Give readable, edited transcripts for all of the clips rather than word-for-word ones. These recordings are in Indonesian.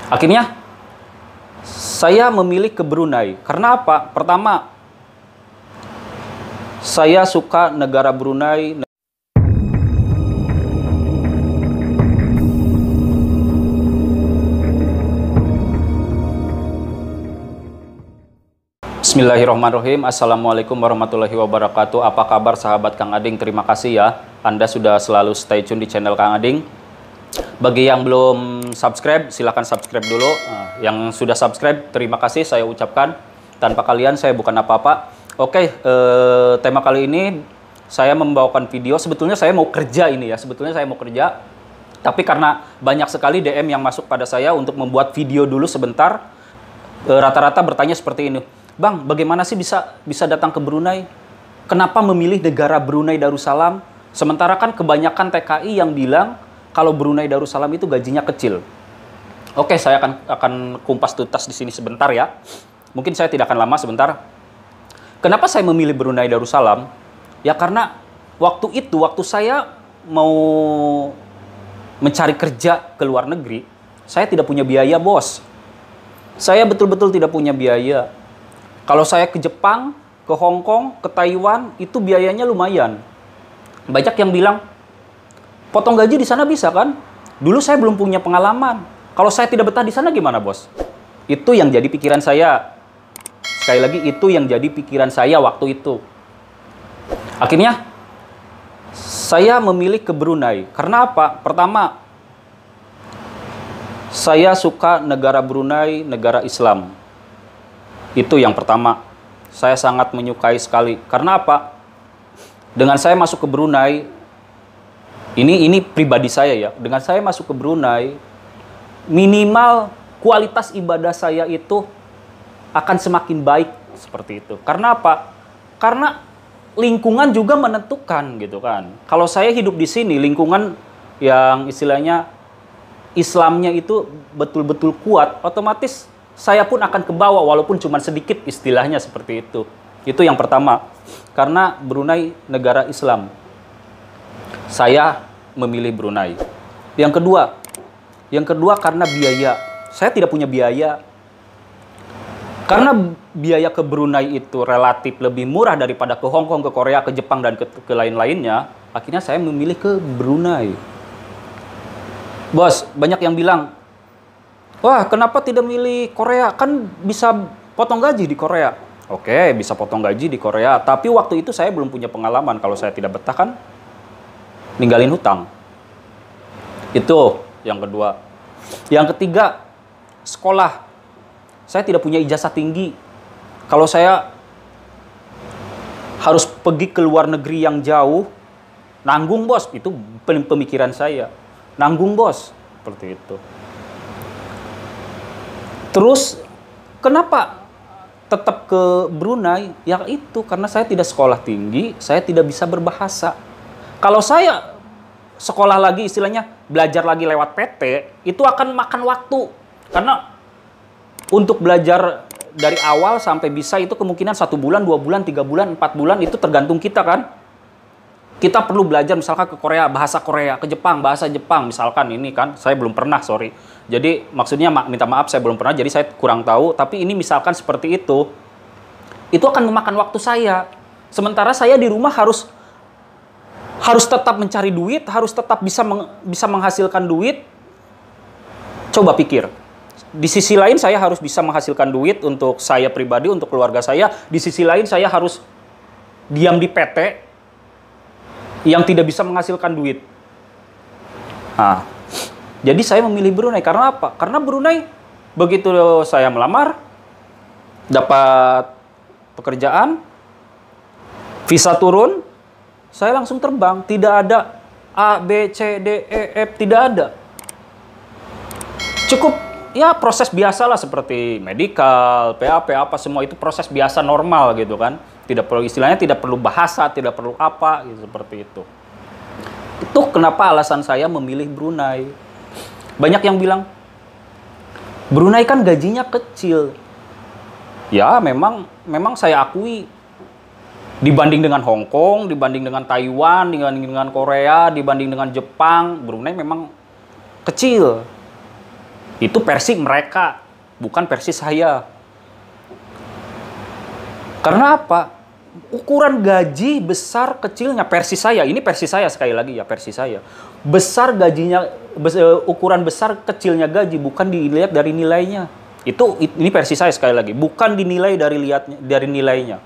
Akhirnya saya memilih ke Brunei. Karena apa? Pertama, saya suka negara Brunei. Bismillahirrahmanirrahim. Assalamualaikum warahmatullahi wabarakatuh. Apa kabar sahabat Kang Ading? Terima kasih ya, Anda sudah selalu stay tune di channel Kang Ading. Bagi yang belum subscribe, silahkan subscribe dulu. Yang sudah subscribe, terima kasih saya ucapkan. Tanpa kalian saya bukan apa-apa. Oke, tema kali ini saya membawakan video. Sebetulnya saya mau kerja ini ya. Sebetulnya saya mau kerja. Tapi karena banyak sekali DM yang masuk pada saya untuk membuat video dulu sebentar. Rata-rata bertanya seperti ini. Bang, bagaimana sih bisa datang ke Brunei? Kenapa memilih negara Brunei Darussalam? Sementara kan kebanyakan TKI yang bilang kalau Brunei Darussalam itu gajinya kecil. Oke, saya akan kumpas tuntas di sini sebentar ya. Mungkin saya tidak akan lama, sebentar. Kenapa saya memilih Brunei Darussalam? Ya karena waktu saya mau mencari kerja ke luar negeri, saya tidak punya biaya, bos. Saya betul-betul tidak punya biaya. Kalau saya ke Jepang, ke Hong Kong, ke Taiwan, itu biayanya lumayan. Banyak yang bilang, potong gaji di sana bisa kan? Dulu saya belum punya pengalaman. Kalau saya tidak betah di sana gimana, bos? Itu yang jadi pikiran saya. Sekali lagi, itu yang jadi pikiran saya waktu itu. Akhirnya, saya memilih ke Brunei. Karena apa? Pertama, saya suka negara Brunei, negara Islam. Itu yang pertama. Saya sangat menyukai sekali. Karena apa? Dengan saya masuk ke Brunei, ini pribadi saya ya. Dengan saya masuk ke Brunei, minimal kualitas ibadah saya itu akan semakin baik seperti itu. Karena apa? Karena lingkungan juga menentukan gitu kan. Kalau saya hidup di sini, lingkungan yang istilahnya Islamnya itu betul-betul kuat, otomatis saya pun akan ke bawah walaupun cuma sedikit, istilahnya seperti itu. Itu yang pertama. Karena Brunei negara Islam. Saya memilih Brunei. Yang kedua karena biaya. Saya tidak punya biaya. Karena biaya ke Brunei itu relatif lebih murah daripada ke Hong Kong, ke Korea, ke Jepang, dan ke lain-lainnya. Akhirnya saya memilih ke Brunei. Bos, banyak yang bilang, wah, kenapa tidak milih Korea? Kan bisa potong gaji di Korea. Oke, bisa potong gaji di Korea. Tapi waktu itu saya belum punya pengalaman. Kalau saya tidak betah kan, ninggalin hutang. Itu yang kedua. Yang ketiga, sekolah. Saya tidak punya ijazah tinggi. Kalau saya harus pergi ke luar negeri yang jauh, nanggung, bos. Itu pemikiran saya. Nanggung, bos. Seperti itu. Terus, kenapa tetap ke Brunei? Ya itu, karena saya tidak sekolah tinggi, saya tidak bisa berbahasa. Kalau saya sekolah lagi, istilahnya belajar lagi lewat PT, itu akan makan waktu. Karena untuk belajar dari awal sampai bisa itu kemungkinan 1 bulan, 2 bulan, 3 bulan, 4 bulan, itu tergantung kita kan. Kita perlu belajar misalkan ke Korea, bahasa Korea, ke Jepang, bahasa Jepang. Misalkan ini kan, saya belum pernah, sorry. Jadi maksudnya minta maaf, saya belum pernah, jadi saya kurang tahu. Tapi ini misalkan seperti itu akan memakan waktu saya. Sementara saya di rumah harus tetap mencari duit, harus tetap bisa menghasilkan duit. Coba pikir. Di sisi lain saya harus bisa menghasilkan duit untuk saya pribadi, untuk keluarga saya. Di sisi lain saya harus diam di PT yang tidak bisa menghasilkan duit. Nah, jadi saya memilih Brunei. Karena apa? Karena Brunei, begitu saya melamar, dapat pekerjaan, visa turun, saya langsung terbang. Tidak ada A, B, C, D, E, F, tidak ada. Cukup ya proses biasa lah seperti medical, PAP, apa semua itu proses biasa normal gitu kan. Tidak perlu, istilahnya tidak perlu bahasa, tidak perlu apa gitu, seperti itu. Itu kenapa alasan saya memilih Brunei. Banyak yang bilang, Brunei kan gajinya kecil. Ya, memang saya akui. Dibanding dengan Hong Kong, dibanding dengan Taiwan, dibanding dengan Korea, dibanding dengan Jepang, Brunei memang kecil. Itu versi mereka, bukan versi saya. Karena apa? Ukuran gaji besar kecilnya versi saya, ini versi saya sekali lagi ya, versi saya. Besar gajinya, ukuran besar kecilnya gaji bukan dilihat dari nilainya. Ini versi saya sekali lagi, bukan dinilai dari nilainya.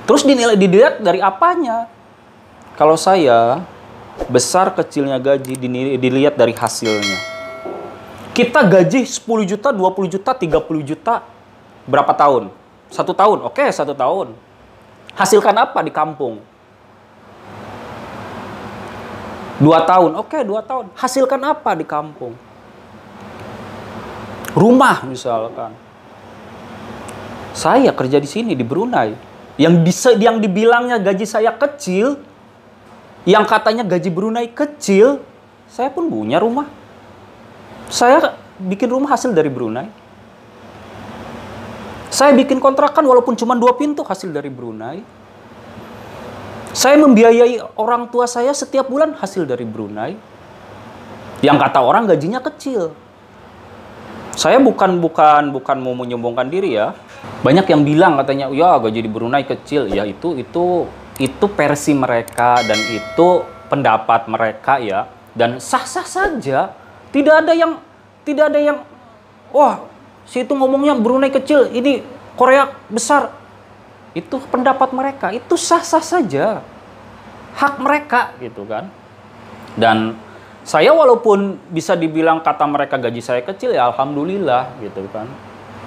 Terus dilihat dari apanya? Kalau saya, besar kecilnya gaji dilihat dari hasilnya. Kita gaji 10 juta, 20 juta, 30 juta, berapa tahun? 1 tahun, oke 1 tahun. Hasilkan apa di kampung? 2 tahun, oke 2 tahun. Hasilkan apa di kampung? Rumah misalkan. Saya kerja di sini di Brunei. Yang dibilangnya gaji saya kecil, yang katanya gaji Brunei kecil, saya pun punya rumah. Saya bikin rumah hasil dari Brunei. Saya bikin kontrakan walaupun cuma 2 pintu hasil dari Brunei. Saya membiayai orang tua saya setiap bulan hasil dari Brunei. Yang kata orang gajinya kecil. Saya bukan mau menyombongkan diri ya. Banyak yang bilang katanya, ya gaji di Brunei kecil. Ya itu versi mereka dan itu pendapat mereka ya. Dan sah-sah saja. Tidak ada yang wah, si itu ngomongnya Brunei kecil, ini Korea besar. Itu pendapat mereka, itu sah-sah saja. Hak mereka gitu kan. Dan saya walaupun bisa dibilang kata mereka gaji saya kecil ya alhamdulillah gitu kan.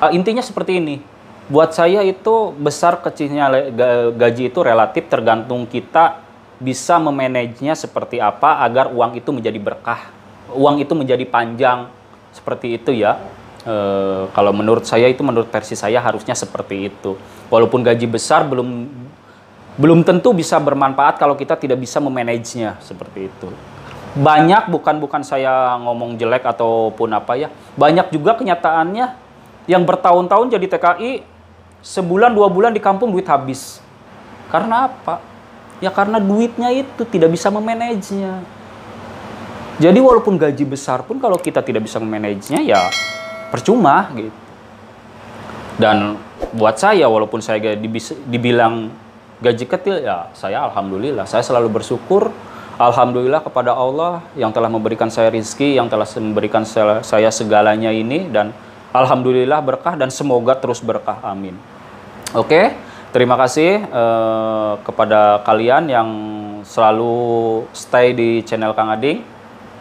Intinya seperti ini. Buat saya itu besar kecilnya gaji itu relatif tergantung kita bisa memanagenya seperti apa agar uang itu menjadi berkah. Uang itu menjadi panjang seperti itu ya. Kalau menurut saya itu, menurut versi saya harusnya seperti itu. Walaupun gaji besar belum tentu bisa bermanfaat kalau kita tidak bisa memanagenya seperti itu. Banyak, bukan saya ngomong jelek ataupun apa ya, banyak juga kenyataannya yang bertahun-tahun jadi TKI, sebulan 2 bulan di kampung duit habis. Karena apa? Ya karena duitnya itu tidak bisa memanagenya. Jadi walaupun gaji besar pun kalau kita tidak bisa memanagenya ya percuma gitu. Dan buat saya walaupun saya dibilang gaji kecil ya saya alhamdulillah, saya selalu bersyukur alhamdulillah kepada Allah yang telah memberikan saya rezeki, yang telah memberikan saya segalanya ini, dan alhamdulillah berkah dan semoga terus berkah, amin. Oke, terima kasih kepada kalian yang selalu stay di channel Kang Ading.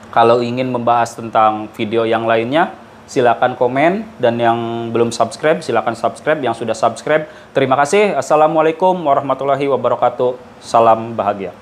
Kalau ingin membahas tentang video yang lainnya, silakan komen, dan yang belum subscribe silakan subscribe, yang sudah subscribe terima kasih. Assalamualaikum warahmatullahi wabarakatuh. Salam bahagia.